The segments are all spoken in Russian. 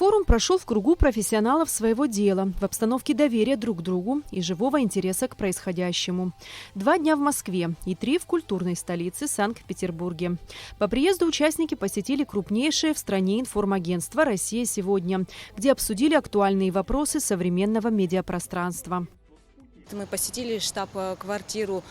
Форум прошел в кругу профессионалов своего дела, в обстановке доверия друг к другу и живого интереса к происходящему. 2 дня в Москве и 3 в культурной столице Санкт-Петербурге. По приезду участники посетили крупнейшее в стране информагентство «Россия сегодня», где обсудили актуальные вопросы современного медиапространства. Мы посетили штаб-квартиру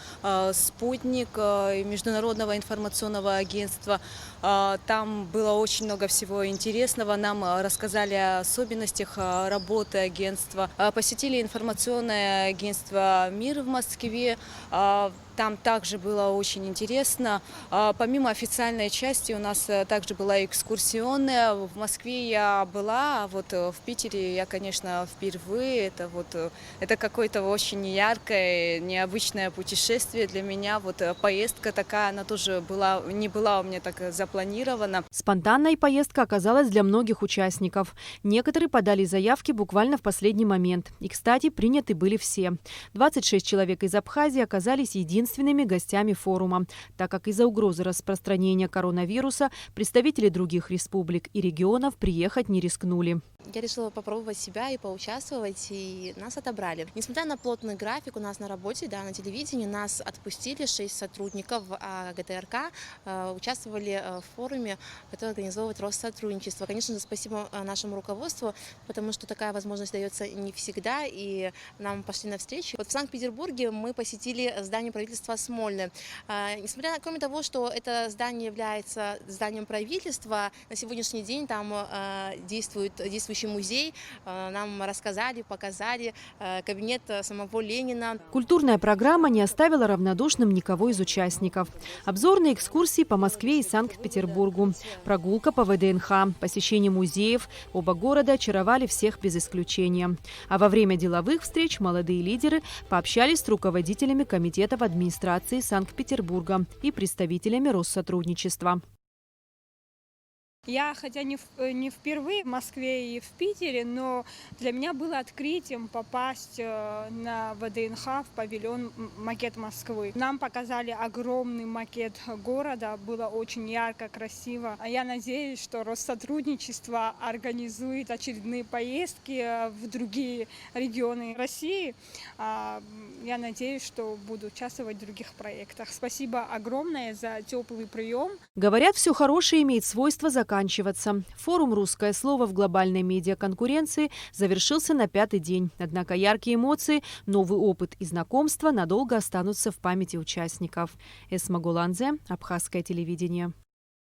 «Спутник» Международного информационного агентства. Там было очень много всего интересного. Нам рассказали о особенностях работы агентства. Посетили информационное агентство «Мир» в Москве. Там также было очень интересно. Помимо официальной части у нас также была экскурсионная. В Москве я была, а вот в Питере я, конечно, впервые. Это какое-то очень яркое, необычное путешествие для меня. Вот поездка такая, она тоже не была у меня так запланирована. Спонтанная поездка оказалась для многих участников. Некоторые подали заявки буквально в последний момент. И, кстати, приняты были все. 26 человек из Абхазии оказались единственными гостями форума, так как из-за угрозы распространения коронавируса представители других республик и регионов приехать не рискнули. Я решила попробовать себя и поучаствовать, и нас отобрали. Несмотря на плотный график у нас на работе, на телевидении, нас отпустили 6 сотрудников, а ГТРК участвовали в форуме, который организовывает Россотрудничество. Конечно же, спасибо нашему руководству, потому что такая возможность дается не всегда, и нам пошли навстречу. Вот в Санкт-Петербурге мы посетили здание правительства Смольное. Кроме того, что это здание является зданием правительства, на сегодняшний день там действующий музей, нам рассказали, показали кабинет самого Ленина. Культурная программа не оставила равнодушным никого из участников. Обзорные экскурсии по Москве и Санкт-Петербургу, прогулка по ВДНХ, посещение музеев. Оба города очаровали всех без исключения. А во время деловых встреч молодые лидеры пообщались с руководителями комитетов администрации Санкт-Петербурга и представителями Россотрудничества. Я, хотя не впервые в Москве и в Питере, но для меня было открытием попасть на ВДНХ в павильон «Макет Москвы». Нам показали огромный макет города, было очень ярко, красиво. Я надеюсь, что Россотрудничество организует очередные поездки в другие регионы России. Я надеюсь, что буду участвовать в других проектах. Спасибо огромное за теплый прием. Говорят, все хорошее имеет свойство заканчиваться. Форум «Русское слово» в глобальной медиаконкуренции завершился на 5-й день. Однако яркие эмоции, новый опыт и знакомства надолго останутся в памяти участников. Эсма Гуланзе, Абхазское телевидение.